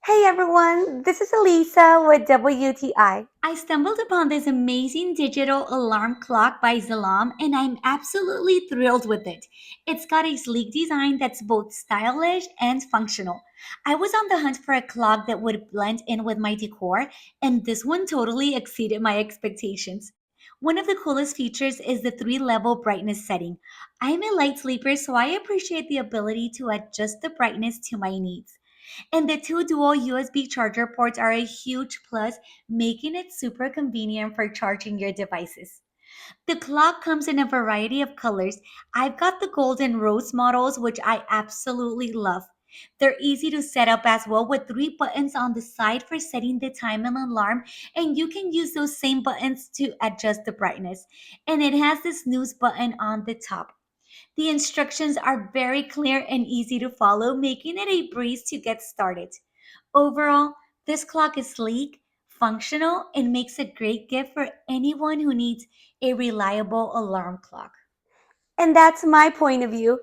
Hey everyone, this is Elisa with WTI. I stumbled upon this amazing digital alarm clock by SZELAM and I'm absolutely thrilled with it. It's got a sleek design that's both stylish and functional. I was on the hunt for a clock that would blend in with my decor, and this one totally exceeded my expectations. One of the coolest features is the three-level brightness setting. I'm a light sleeper, so I appreciate the ability to adjust the brightness to my needs. And the two dual USB charger ports are a huge plus, making it super convenient for charging your devices. The clock comes in a variety of colors. I've got the gold and rose models, which I absolutely love. They're easy to set up as well with three buttons on the side for setting the time and alarm, and you can use those same buttons to adjust the brightness. And it has the snooze button on the top. The instructions are very clear and easy to follow, making it a breeze to get started. Overall, this clock is sleek, functional, and makes a great gift for anyone who needs a reliable alarm clock. And that's my point of view.